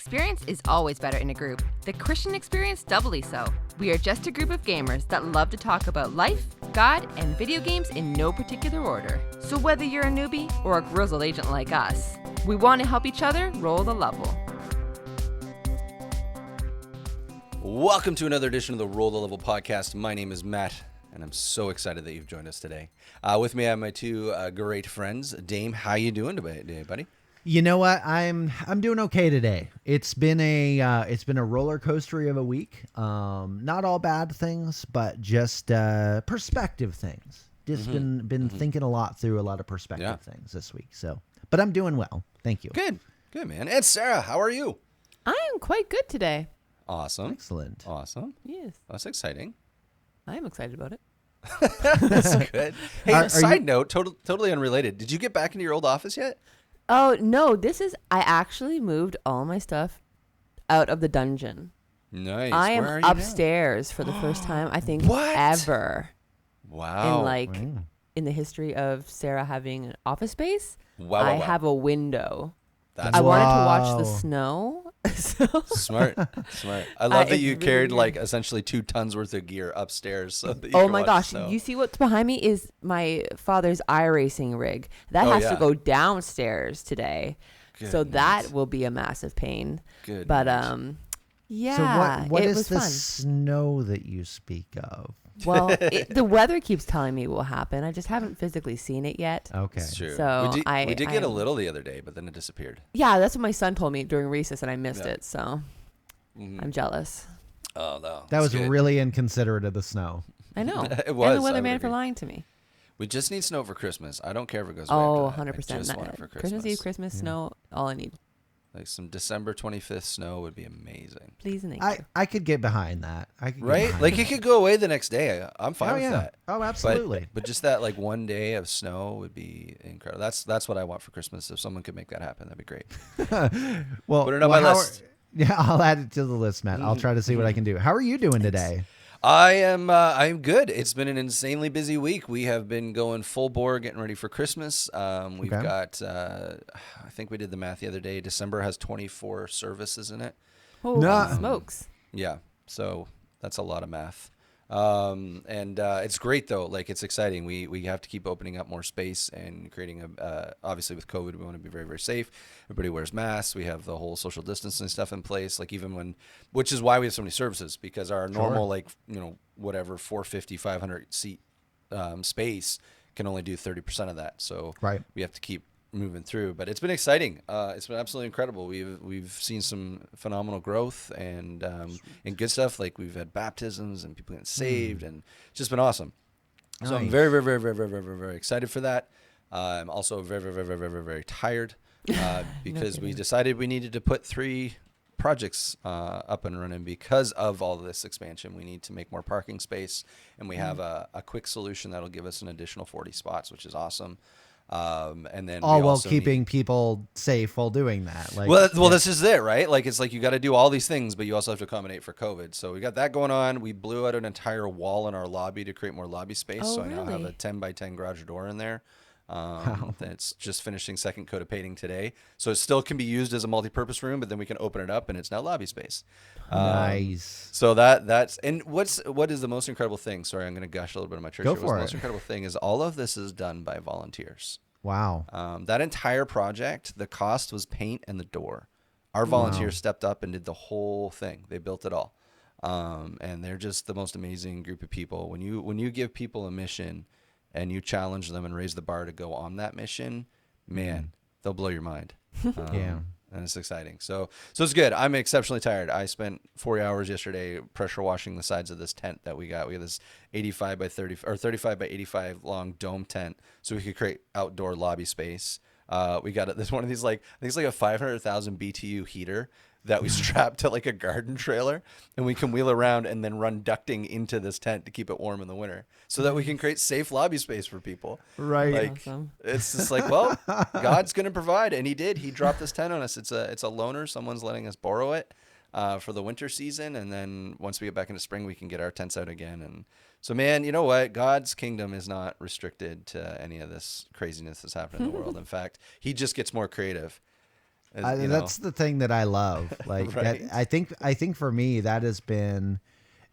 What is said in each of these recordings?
experience is always better in a group. The Christian experience doubly so. We are just a group of gamers that love to talk about life, God, and video games in no particular order. So whether you're a newbie or a grizzled agent like us, we want to help each other roll the level. Welcome to another edition of the Roll the Level podcast. My name is Matt, and I'm so excited that you've joined us today. With me, I have my two great friends. Dame, how you doing today, buddy? You know what? I'm doing okay today. It's been a roller coaster of a week. Not all bad things, but just perspective things. Just been thinking a lot through a lot of perspective things this week. So, but I'm doing well. Thank you. Good, man. And Sarah, how are you? I am quite good today. Awesome. Excellent. Awesome. Yes. That's exciting. I am excited about it. That's good. Hey, Are side you- note, totally unrelated. Did you get back into your old office yet? Oh, no, I actually moved all my stuff out of the dungeon. Nice. I am Where are you now? upstairs for the first time, I think, What? ever Wow. in the history of Sarah having an office space. Wow. I have a window. That's I wanted to watch the Wow. snow. So smart. I love that it's you really carried weird. like essentially 2 tons worth of gear upstairs. So that you Oh can my watch gosh, the snow. you see what's behind me is my father's iRacing rig. That Oh, has yeah. to go downstairs today. So Good that night. will be a massive pain. Good But night. yeah, So what it is was the fun. snow that you speak of? Well, the weather keeps telling me will happen. I just haven't physically seen it yet. Okay. It's true. So we did get a I'm- little the other day, but then it disappeared. Yeah, that's what my son told me during recess, and I missed Yeah. it. So Mhm. I'm jealous. Oh, no. That was good. really inconsiderate of the snow. I know. It was, And the I would weatherman for agree. lying to me. We just need snow for Christmas. I don't care if it goes away Oh, after that. 100%. I just want it for Christmas Eve, Christmas snow, all I need. Like some December 25th snow would be amazing. Please and thank you. I could get behind that. I could get Right? behind Like that. it could go away the next day. I'm fine Oh with yeah. that. Oh, But, absolutely. but just that like one day of snow would be incredible. That's what I want for Christmas. If someone could make that happen, that'd be great. Well, Put it on my how list. Yeah, I'll add it to the list, Matt. I'll try to see what I can do. How are you doing today? I'm good. It's been an insanely busy week. We have been going full bore, getting ready for Christmas. We've Okay. got, I think we did the math the other day. December has 24 services in it. Holy No. smokes. Yeah, so that's a lot of math. And it's great though. Like it's exciting. We have to keep opening up more space and creating obviously with COVID, we want to be very, very safe. Everybody wears masks. We have the whole social distancing stuff in place. Like which is why we have so many services, because our normal, like, whatever 450, 500 seat, space can only do 30% of that. So Right. we have to keep moving through, but it's been exciting. It's been absolutely incredible. We've seen some phenomenal growth and good stuff. Like we've had baptisms and people getting saved, and it's just been awesome. So I'm Nice. very, very, very, very, very, very, very, very excited for that. I'm also very, very, very, very, very, very, very tired because we decided we needed to put 3 projects up and running because of all of this expansion. We need to make more parking space, and we have a quick solution that'll give us an additional 40 spots, which is awesome. And then All we while also keeping need, people safe while doing that. Like, well, this is it, right? Like it's like you got to do all these things, but you also have to accommodate for COVID. So we got that going on. We blew out an entire wall in our lobby to create more lobby space. Oh, So I now have a really? 10 by 10 garage door in there. It's just finishing second coat of painting today, so it still can be used as a multi-purpose room, but then we can open it up and it's now lobby space. nice. So that's and what is the most incredible thing? Sorry, I'm going to gush a little bit on my church. Go here. for The it. most incredible thing is all of this is done by volunteers. Wow. That entire project, the cost was paint and the door. Our volunteers stepped up and did the whole thing. They built it all, and they're just the most amazing group of people. When you give people a mission and you challenge them and raise the bar to go on that mission, man, they'll blow your mind. Yeah. And it's exciting. So it's good. I'm exceptionally tired. I spent 40 hours yesterday pressure washing the sides of this tent that we got. We have this 85 by 30 or 35 by 85 long dome tent, so we could create outdoor lobby space. We got this one of these, like, I think it's like a 500,000 BTU heater that we strapped to like a garden trailer, and we can wheel around and then run ducting into this tent to keep it warm in the winter, so that we can create safe lobby space for people. Right. Like Awesome. it's just like, well, God's gonna provide, and He did. He dropped this tent on us. It's a loaner. Someone's letting us borrow it for the winter season, and then once we get back into spring, we can get our tents out again. And so, man, you know what? God's kingdom is not restricted to any of this craziness that's happening in the world. In fact, He just gets more creative. That's the thing that I love. Like Right. that, I think for me that has been,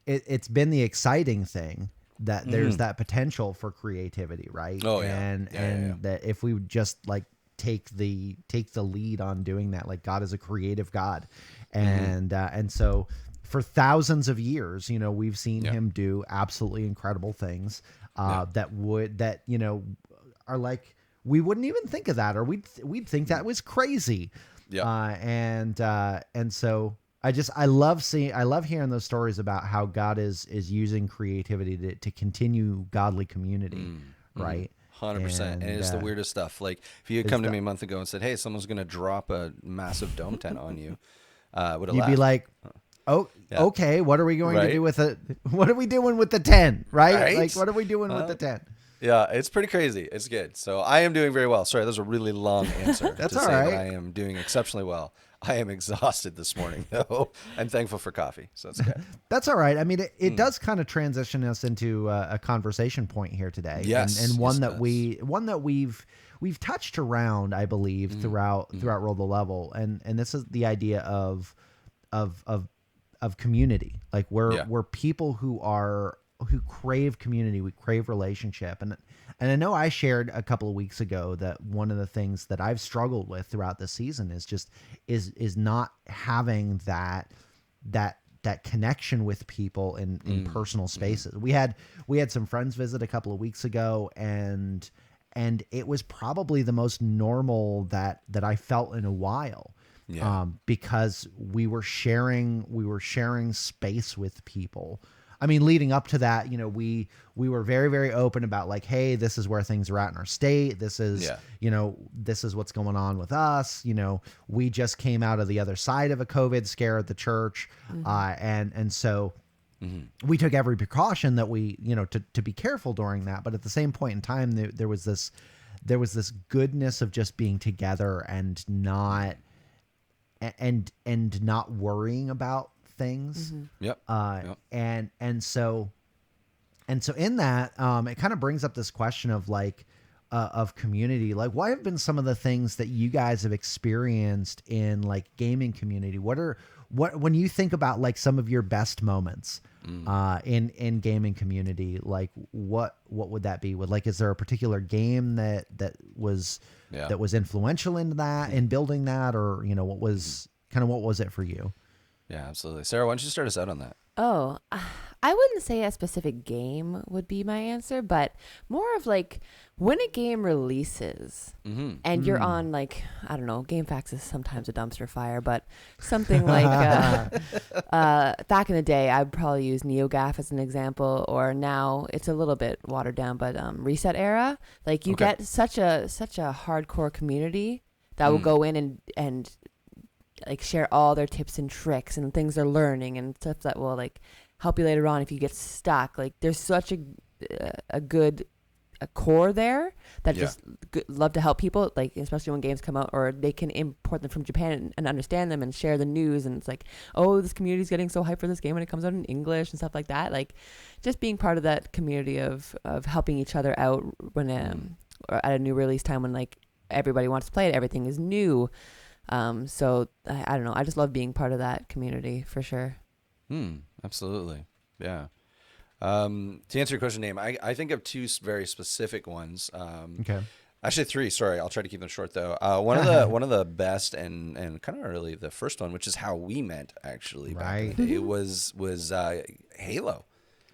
it's been the exciting thing that there's that potential for creativity, right? Oh, yeah. And Yeah, and yeah. that if we would just like take the lead on doing that, like God is a creative God, and so for thousands of years, you know, we've seen Yeah. him do absolutely incredible things that you know are like, we wouldn't even think of that, or we'd think that was crazy. Yeah. And so I love hearing those stories about how God is using creativity to continue godly community, right? 100%. And it's the weirdest stuff. Like if you had come to me a month ago and said, "Hey, someone's going to drop a massive dome tent on you," would have You'd laughed. be like, "Oh, Yeah. okay. What are we going to Right? do with it? What are we doing with the 10? Right? Right? Like, what are we doing with the 10?" Yeah, it's pretty crazy. It's good. So I am doing very well. Sorry, that was a really long answer That's to all say right. that I am doing exceptionally well. I am exhausted this morning, though. I'm thankful for coffee, so it's good. That's all right. I mean, it does kind of transition us into a conversation point here today. Yes, and one yes, that it does. we've touched around, I believe, throughout Roll the Level, and this is the idea of community. Like we're people who crave community, we crave relationship, and I know I shared a couple of weeks ago that one of the things that I've struggled with throughout the season is not having that connection with people in personal spaces. We had some friends visit a couple of weeks ago, and it was probably the most normal that I felt in a while. Yeah. Because we were sharing space with people. I mean, leading up to that, you know, we were very, very open about like, hey, this is where things are at in our state. This is, you know, this is what's going on with us. You know, we just came out of the other side of a COVID scare at the church. And so we took every precaution that we, you know, to be careful during that. But at the same point in time, there was this goodness of just being together and not worrying about things. Yep. And so in that, it kind of brings up this question of like, of community. Like, what have been some of the things that you guys have experienced in like gaming community? When you think about like some of your best moments, in gaming community, like what would that be? Is there a particular game that was influential in building that, or, you know, what was it for you? Yeah, absolutely. Sarah, why don't you start us out on that? Oh, I wouldn't say a specific game would be my answer, but more of like when a game releases and you're on like, I don't know, GameFAQs is sometimes a dumpster fire, but something like back in the day, I'd probably use NeoGAF as an example, or now it's a little bit watered down, but Reset Era. Like you get such a hardcore community that will go in and like share all their tips and tricks and things they're learning and stuff that will like help you later on if you get stuck. Like there's such a good core there that just love to help people, like especially when games come out or they can import them from Japan and understand them and share the news, and it's like, oh, this community's getting so hyped for this game when it comes out in English and stuff like that. Like just being part of that community of helping each other out when or at a new release time when like everybody wants to play it, everything is new. So I don't know. I just love being part of that community for sure. Absolutely. Yeah. To answer your question, name, I think of two very specific ones. Okay. Actually, three. Sorry, I'll try to keep them short though. One of the best and kind of early, the first one, which is how we met actually back in the day, was Halo.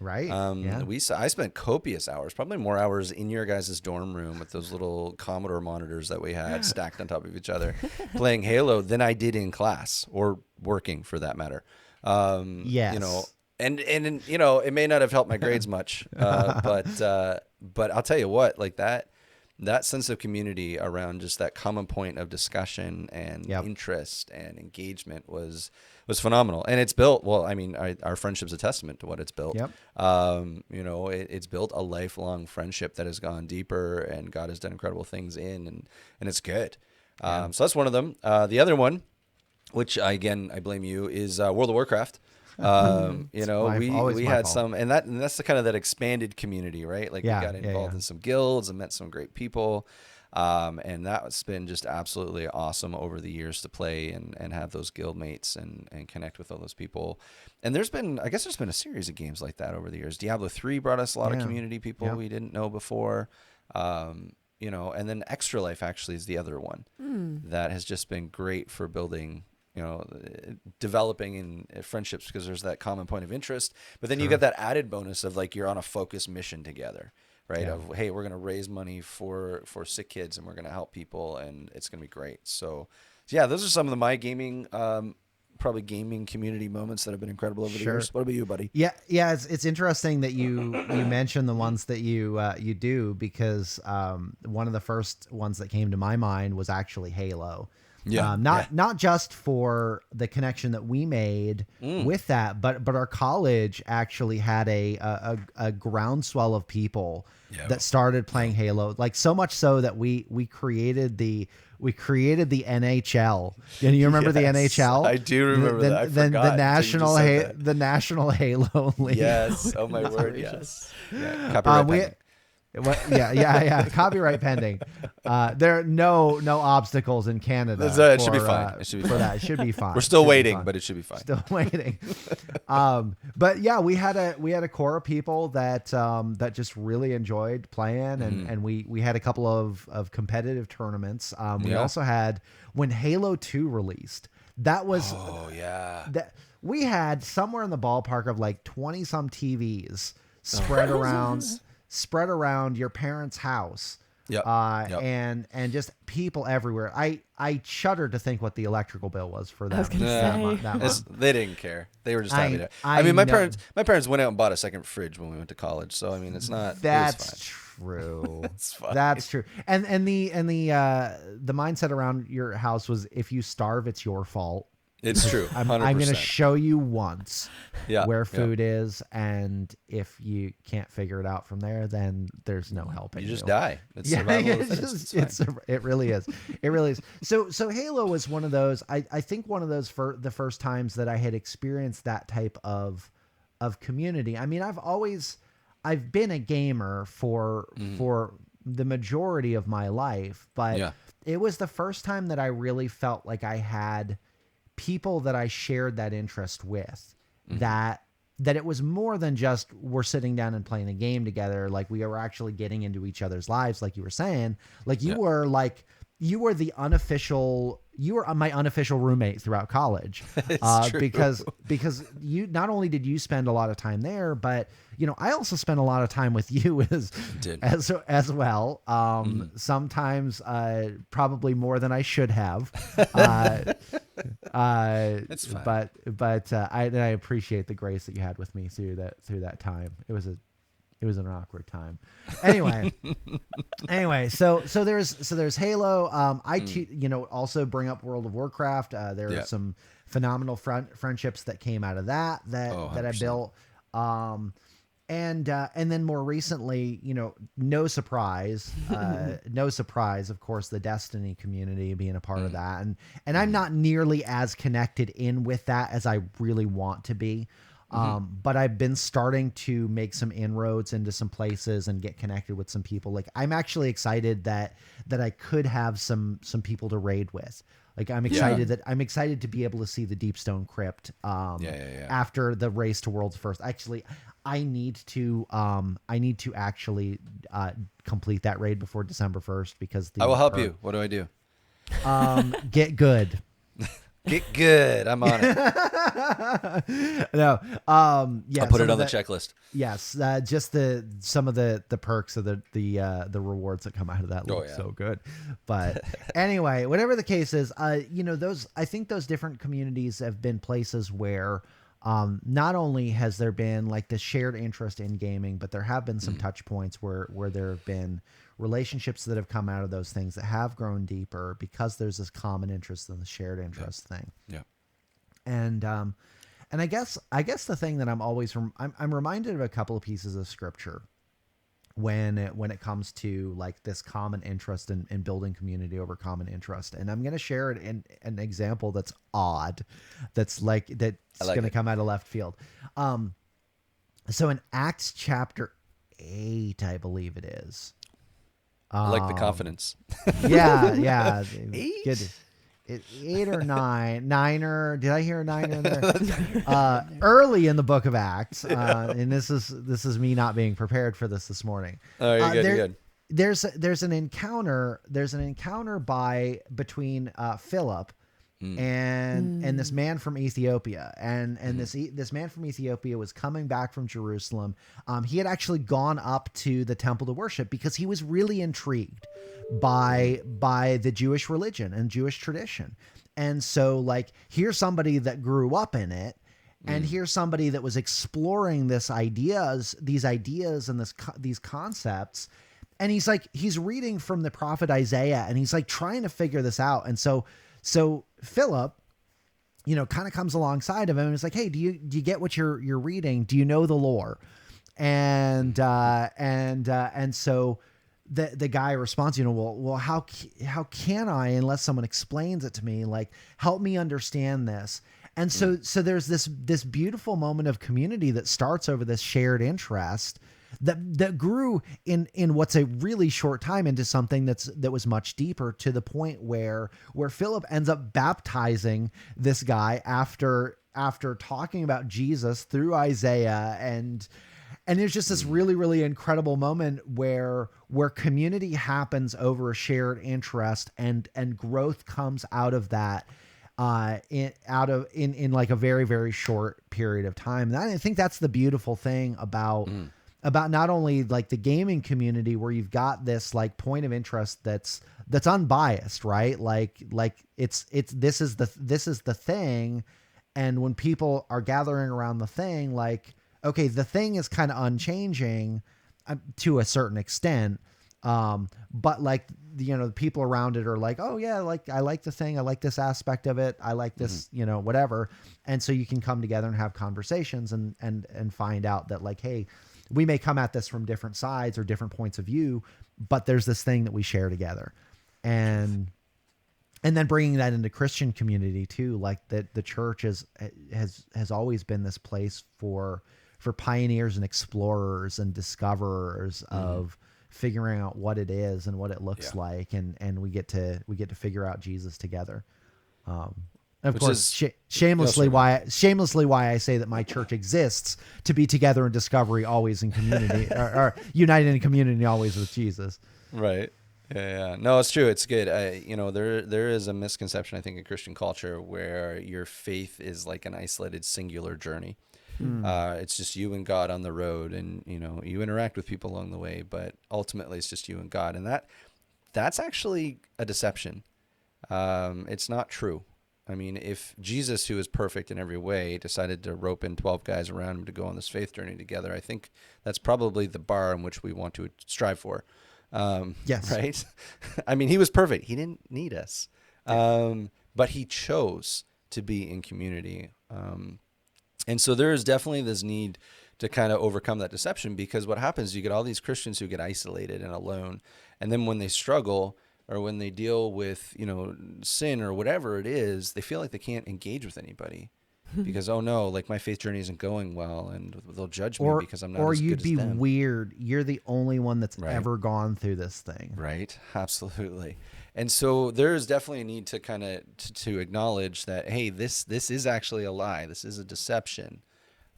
Right. I spent copious hours, probably more hours in your guys' dorm room with those little Commodore monitors that we had stacked on top of each other, playing Halo than I did in class or working for that matter. Yes. You know, and you know, it may not have helped my grades much, but I'll tell you what, like that sense of community around just that common point of discussion and interest and engagement was phenomenal. And it's built, well, I mean, our friendship's a testament to what it's built. Yep. You know, it's built a lifelong friendship that has gone deeper, and God has done incredible things and it's good. So that's one of them. The other one, which I blame you, is World of Warcraft. You know, we had some, and that's the kind of that expanded community, right? Like we got involved in some guilds and met some great people. And that's been just absolutely awesome over the years to play and have those guild mates and connect with all those people. And there's been a series of games like that over the years. Diablo 3 brought us a lot of community people we didn't know before. You know, and then Extra Life actually is the other one that has just been great for building, you know, developing in friendships because there's that common point of interest. But then you get that added bonus of like you're on a focused mission together, right? Of hey, we're gonna raise money for sick kids and we're gonna help people and it's gonna be great. So yeah, those are some of my gaming probably gaming community moments that have been incredible over the years. What about you, buddy? Yeah. It's interesting that you mentioned the ones that you do because one of the first ones that came to my mind was actually Halo. Not just for the connection that we made with that, but our college actually had a groundswell of people that started playing Halo, like so much so that we created the NHL. And you remember the NHL? I do remember that. I forgot. The National Halo League. Yes. Oh my word. Yes. Yeah. Copyright pending. Copyright pending. There are no obstacles in Canada. It should be fine. It should be for fine. That. It should be fine. We're still waiting, but it should be fine. Still waiting. But yeah, we had a core of people that just really enjoyed playing, and we had a couple of competitive tournaments. We also had when Halo 2 released. That was that we had somewhere in the ballpark of like 20 some TVs spread around your parents' house. And just people everywhere. I shudder to think what the electrical bill was for that. I was gonna say. They didn't care. They were just happy to. I mean, my parents went out and bought a second fridge when we went to college. So I mean, it's not. That's true. That's fine. That's true. And the mindset around your house was if you starve, it's your fault. It's true. 100%. I'm going to show you once where food yeah. is, and if you can't figure it out from there, then there's no helping. You just die. It's it really is. It really is. So Halo was one of those. I think one of those for the first times that I had experienced that type of community. I mean, I've been a gamer for the majority of my life, but it was the first time that I really felt like I had people that I shared that interest with, that it was more than just we're sitting down and playing a game together. Like we were actually getting into each other's lives. Like you were saying, like you were my unofficial roommate throughout college, because you, not only did you spend a lot of time there, but I also spent a lot of time with you as well. Sometimes, probably more than I should have. That's fine. But I appreciate the grace that you had with me through that time. It was an awkward time. Anyway, so there's Halo. I also bring up World of Warcraft. There are some phenomenal friendships that came out of that I built. And then more recently, no surprise, of course, the Destiny community being a part of that. And I'm not nearly as connected in with that as I really want to be. But I've been starting to make some inroads into some places and get connected with some people. Like I'm actually excited that I could have some people to raid with. Like I'm excited to be able to see the Deepstone Crypt after the Race to Worlds First. Actually, I need to actually complete that raid before December 1st because I will help you. What do I do? Get good. Get good. I'm on it. No. I'll put it on the checklist. Yes. Just some of the perks of the rewards that come out of that look so good. But anyway, whatever the case is, I think those different communities have been places where not only has there been like the shared interest in gaming, but there have been some touch points where there have been relationships that have come out of those things that have grown deeper because there's this common interest in the shared interest thing. Yeah. And I guess the thing that I'm reminded of a couple of pieces of scripture when it comes to like this common interest in building community over common interest. And I'm going to share it in an example that's odd. That's going to come out of left field. So in Acts chapter 8, I believe it is. I like the confidence. Yeah, yeah. Eight? Good. 8 or 9. Niner. Did I hear a niner in there? Early in the book of Acts, and this is me not being prepared for this morning. Oh, you're good. You're good. There's an encounter. There's an encounter between Philip and this man from Ethiopia, and this man from Ethiopia was coming back from Jerusalem. He had actually gone up to the temple to worship because he was really intrigued by the Jewish religion and Jewish tradition. And so, like, here's somebody that grew up in it, and here's somebody that was exploring these ideas and these concepts. And he's reading from the prophet Isaiah, and he's like trying to figure this out. And so Philip, kind of comes alongside of him and is like, hey, do you get what you're reading? Do you know the lore? And so the guy responds, well, how can I, unless someone explains it to me, like, help me understand this. And so there's this beautiful moment of community that starts over this shared interest that grew in what's a really short time into something that was much deeper, to the point where Philip ends up baptizing this guy after talking about Jesus through Isaiah. And there's just this really, really incredible moment where community happens over a shared interest, and growth comes out of that in like a very, very short period of time. And I think that's the beautiful thing about not only like the gaming community, where you've got this like point of interest that's unbiased, right? Like this is the thing. And when people are gathering around the thing, like, okay, the thing is kind of unchanging to a certain extent. But like, the people around it are like, oh yeah, like, I like the thing. I like this aspect of it. I like this, whatever. And so you can come together and have conversations and find out that, like, hey, we may come at this from different sides or different points of view, but there's this thing that we share together. And then bringing that into Christian community too, like that the church has always been this place for pioneers and explorers and discoverers of figuring out what it is and what it looks like. And we get to figure out Jesus together. Of course, shamelessly why I say that my church exists to be together in discovery, always in community, or united in community, always with Jesus. Right. Yeah. No, it's true. It's good. There is a misconception, I think, in Christian culture where your faith is like an isolated, singular journey. It's just you and God on the road, and you interact with people along the way, but ultimately it's just you and God, and that's actually a deception. It's not true. I mean, if Jesus, who is perfect in every way, decided to rope in 12 guys around him to go on this faith journey together, I think that's probably the bar in which we want to strive for. Yes. Right? I mean, he was perfect. He didn't need us. But he chose to be in community. And so there is definitely this need to kind of overcome that deception, because what happens, you get all these Christians who get isolated and alone. And then when they struggle, or when they deal with, sin or whatever it is, they feel like they can't engage with anybody because, oh no, like my faith journey isn't going well, and they'll judge me because I'm not as good as them. Or you'd be weird. You're the only one that's ever gone through this thing. Right. Absolutely. And so there is definitely a need to kind of to acknowledge that, hey, this is actually a lie. This is a deception.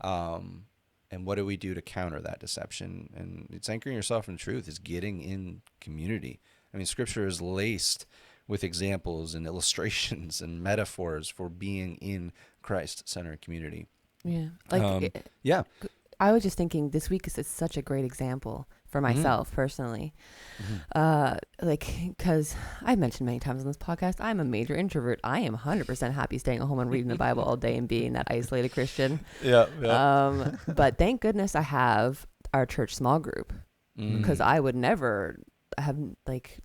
And what do we do to counter that deception? And it's anchoring yourself in truth. It's getting in community. I mean, Scripture is laced with examples and illustrations and metaphors for being in Christ-centered community. Yeah. Yeah. I was just thinking this week is such a great example for myself personally. Because I've mentioned many times on this podcast, I'm a major introvert. I am 100% happy staying at home and reading the Bible all day and being that isolated Christian. Yeah. But thank goodness I have our church small group, because I would never have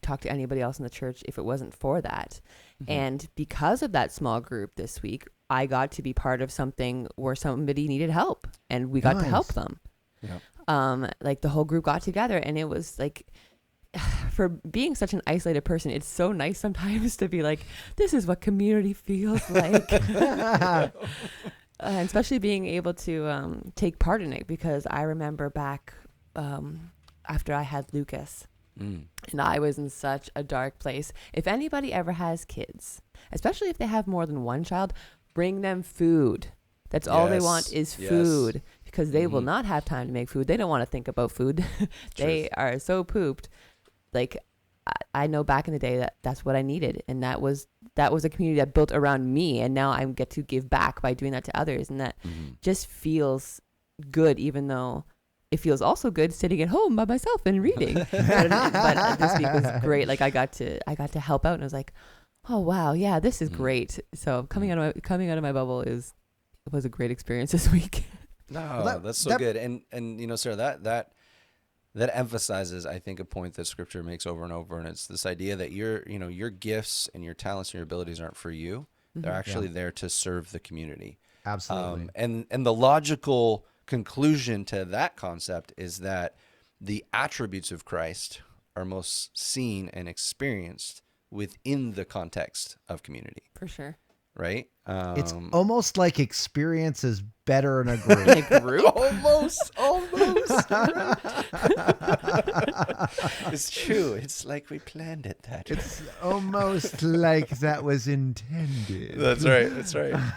talked to anybody else in the church if it wasn't for that. And because of that small group this week, I got to be part of something where somebody needed help, and we got to help them. Yeah. The whole group got together, and it was like, for being such an isolated person, it's so nice sometimes to be like, this is what community feels like. And especially being able to take part in it, because I remember back after I had Lucas, And I was in such a dark place. If anybody ever has kids, especially if they have more than one child, bring them food. That's all they want is food, because they will not have time to make food. They don't want to think about food. They are so pooped. Like, I know back in the day that's what I needed. And that was a community that built around me. And now I get to give back by doing that to others. And that just feels good, even though it feels also good sitting at home by myself and reading. but this week was great. Like, I got to help out, and I was like, oh wow, yeah, this is great. So coming out of my bubble was a great experience this week. No, that's so good. And you know, Sarah, that emphasizes, I think, a point that Scripture makes over and over, and it's this idea that your gifts and your talents and your abilities aren't for you; they're actually there to serve the community. Absolutely. And the logical conclusion to that concept is that the attributes of Christ are most seen and experienced within the context of community. For sure. Right? It's almost like experience is better in a group. Almost. It's true. It's like we planned it that way. It's almost like that was intended. That's right.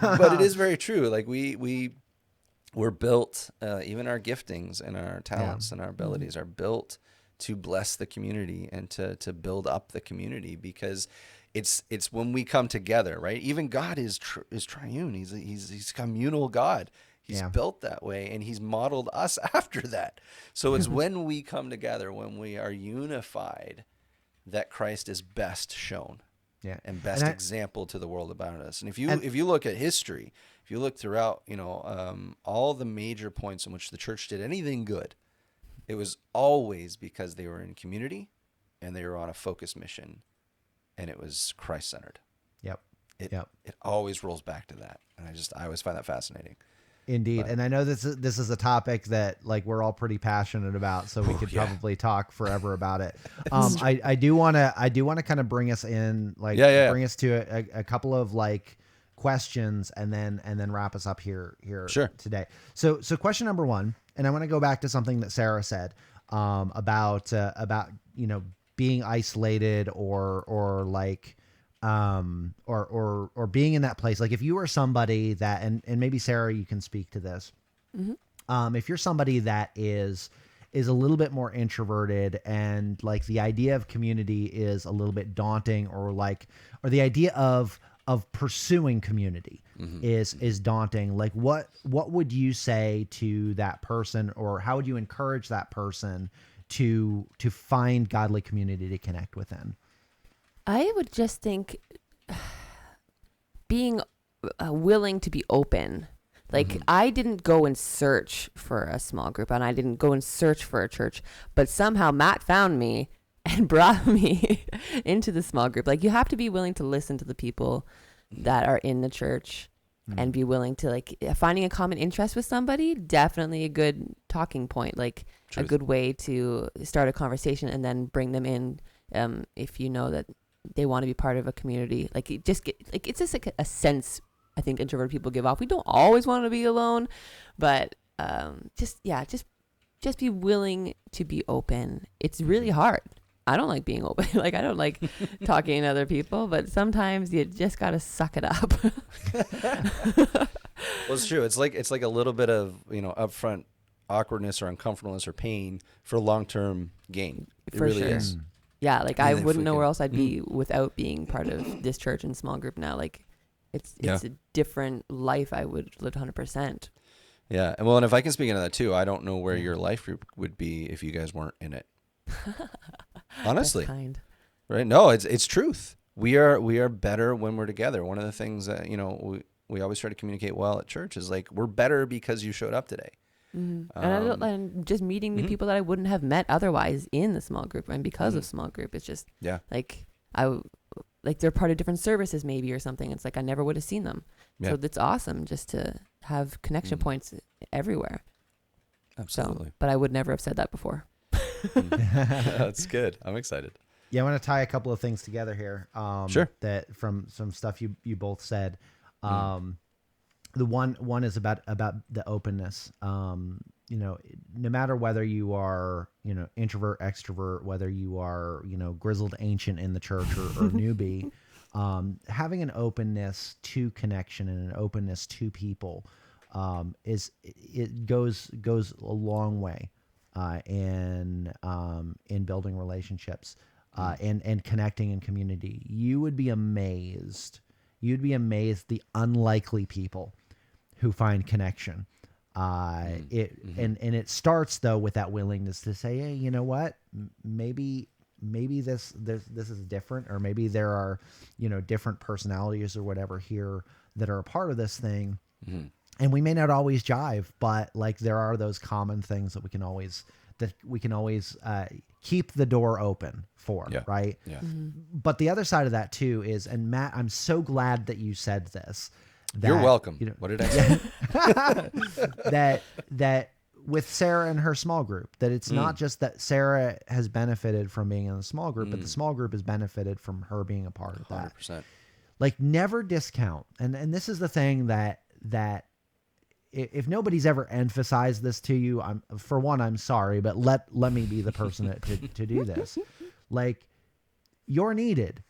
But it is very true. Like we're built, even our giftings and our talents and our abilities are built to bless the community and to build up the community, because it's when we come together, right? Even God is triune. He's communal God. He's built that way, and he's modeled us after that. So it's when we come together, when we are unified, that Christ is best shown. Yeah. And best example to the world about us. And if you look at history, if you look throughout, all the major points in which the church did anything good, it was always because they were in community and they were on a focused mission, and it was Christ-centered. Yep. It always rolls back to that. And I always find that fascinating. Indeed. And I know this is a topic that, like, we're all pretty passionate about, so we could probably talk forever about it. I do want to kind of bring us in, like, bring us to a couple of, like, questions and then wrap us up here today. So question number one, and I want to go back to something that Sarah said about being isolated or like or being in that place. Like, if you are somebody that, and maybe Sarah, you can speak to this. If you're somebody that is a little bit more introverted, and like the idea of community is a little bit daunting, or the idea of pursuing community is daunting. Like, what would you say to that person, or how would you encourage that person to find godly community to connect within? I would just think being willing to be open. Like, I didn't go and search for a small group, and I didn't go and search for a church, but somehow Matt found me and brought me into the small group. Like, you have to be willing to listen to the people that are in the church and be willing to, like, finding a common interest with somebody, definitely a good talking point, like a good way to start a conversation and then bring them in. If you know that they want to be part of a community, like, it's just like a sense I think introverted people give off. We don't always want to be alone, but just be willing to be open. It's really hard. I don't like being open. Like, I don't like talking to other people, but sometimes you just got to suck it up. Well, it's true. It's like a little bit of, upfront awkwardness or uncomfortableness or pain for long-term gain. It really is. Yeah, like, I wouldn't know where else I'd be without being part of this church and small group now. Like, it's a different life I would live 100%. Yeah. And if I can speak into that too, I don't know where your life group would be if you guys weren't in it. Honestly. That's kind. Right? No, it's truth. We are better when we're together. One of the things that, we always try to communicate well at church is, like, we're better because you showed up today. And just meeting the people that I wouldn't have met otherwise in the small group, and because of small group, it's just like they're part of different services maybe or something. It's like I never would have seen them. So it's awesome just to have connection points everywhere. Absolutely. So, but I would never have said that before. That's good. I'm excited. Yeah, I want to tie a couple of things together here. Sure. That from some stuff you both said. The one is about the openness. no matter whether you are, introvert, extrovert, whether you are, grizzled ancient in the church or newbie, having an openness to connection and an openness to people it goes a long way in building relationships and connecting in community. You'd be amazed the unlikely people who find connection. And it starts though with that willingness to say, hey, you know what, maybe this is different, or maybe there are, different personalities or whatever here that are a part of this thing. And we may not always jive, but like there are those common things that we can always keep the door open for, right? Yeah. But the other side of that too is, and Matt, I'm so glad that you said this. You're welcome. What did I say? that with Sarah and her small group, that it's not just that Sarah has benefited from being in the small group, but the small group has benefited from her being a part of that. 100%. Like never discount. And this is the thing that if nobody's ever emphasized this to you, I'm sorry, but let me be the person to do this. Like, you're needed.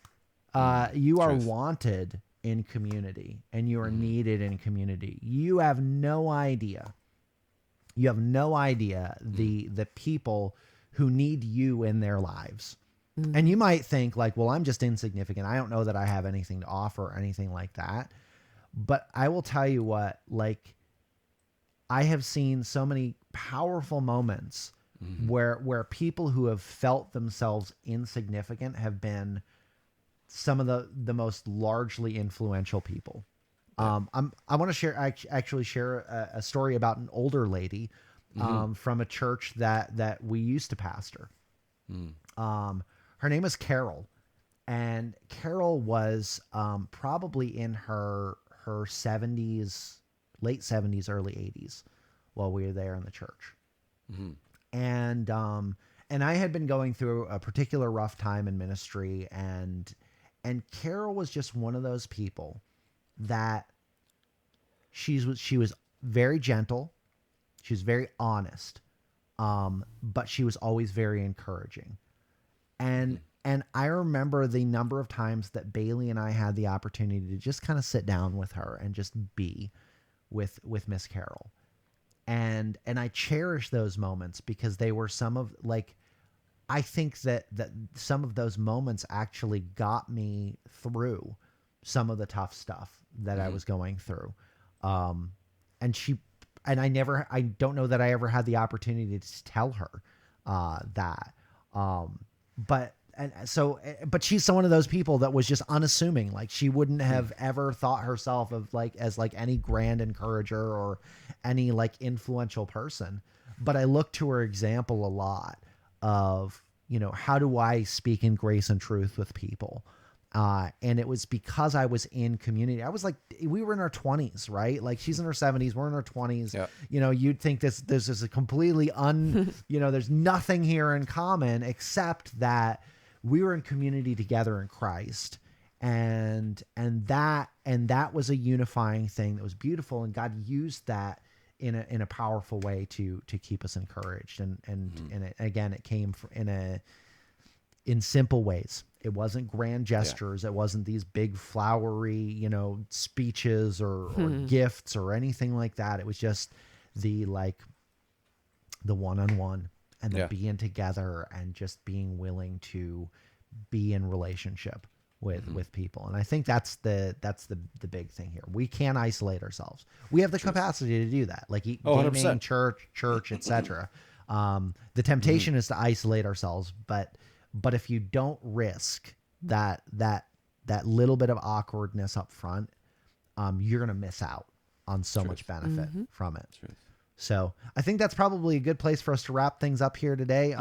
You are wanted in community, and you are needed in community. You have no idea. The people who need you in their lives. And you might think like, well, I'm just insignificant. I don't know that I have anything to offer or anything like that. But I will tell you what, like, I have seen so many powerful moments where people who have felt themselves insignificant have been some of the most largely influential people. I want to actually share a story about an older lady from a church that we used to pastor. Her name is Carol, and Carol was probably in her 70s, late 70s, early 80s while we were there in the church. And I had been going through a particular rough time in ministry, and Carol was just one of those people that she was very gentle. She was very honest. But she was always very encouraging. And I remember the number of times that Bailey and I had the opportunity to just kind of sit down with her and just be with Miss Carol. And I cherish those moments because they were some of, like, I think that some of those moments actually got me through some of the tough stuff that I was going through. And I don't know that I ever had the opportunity to tell her that. But she's one of those people that was just unassuming. Like, she wouldn't have ever thought herself of as any grand encourager or any like influential person. But I look to her example a lot of, how do I speak in grace and truth with people? And it was because I was in community. I was like, we were in our 20s, right? Like, she's in her 70s, we're in our 20s. Yeah. You'd think this is a completely there's nothing here in common except that we were in community together in Christ. And that was a unifying thing that was beautiful. And God used that in a powerful way to keep us encouraged. And again, it came in simple ways. It wasn't grand gestures. It wasn't these big flowery, speeches or gifts or anything like that. It was just the one-on-one and the being together and just being willing to be in relationship with people. And I think that's the big thing here. We can't isolate ourselves. We have the capacity to do that, like gaming, church, etc. The temptation is to isolate ourselves, but if you don't risk that little bit of awkwardness up front, you're going to miss out on so much benefit from it. So I think that's probably a good place for us to wrap things up here today.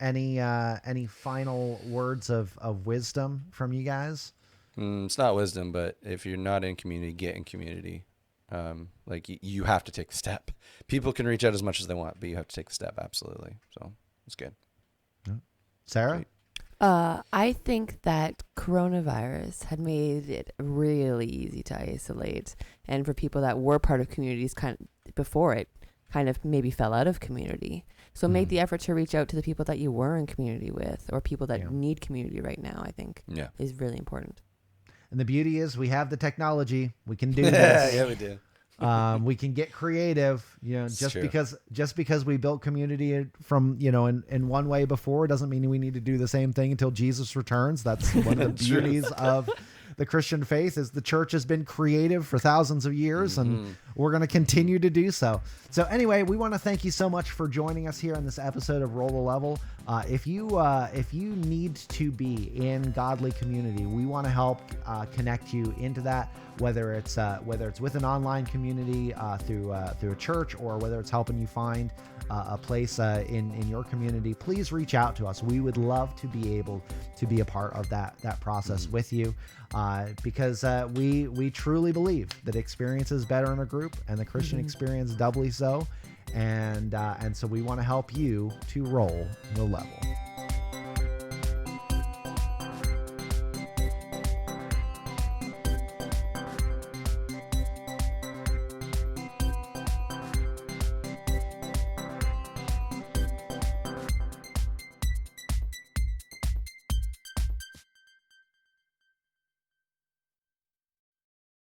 Any final words of wisdom from you guys? It's not wisdom, but if you're not in community, get in community. You have to take the step. People can reach out as much as they want, but you have to take the step. Absolutely. So it's good. Sarah? Great. I think that coronavirus had made it really easy to isolate, and for people that were part of communities kind of before it, kind of maybe fell out of community. So make the effort to reach out to the people that you were in community with, or people that need community right now, I think is really important. And the beauty is we have the technology. We can do this. Yeah, we do. We can get creative, just because we built community from, in one way before doesn't mean we need to do the same thing until Jesus returns. That's one of the beauties of the Christian faith, is the church has been creative for thousands of years, and we're going to continue to do so. So anyway, we want to thank you so much for joining us here on this episode of Roll the Level. If you need to be in godly community, we want to help connect you into that, whether it's with an online community through a church, or whether it's helping you find a place in your community. Please reach out to us. We would love to be able to be a part of that process with you, because we truly believe that experience is better in a group, and the Christian experience doubly so. And so we want to help you to roll the level.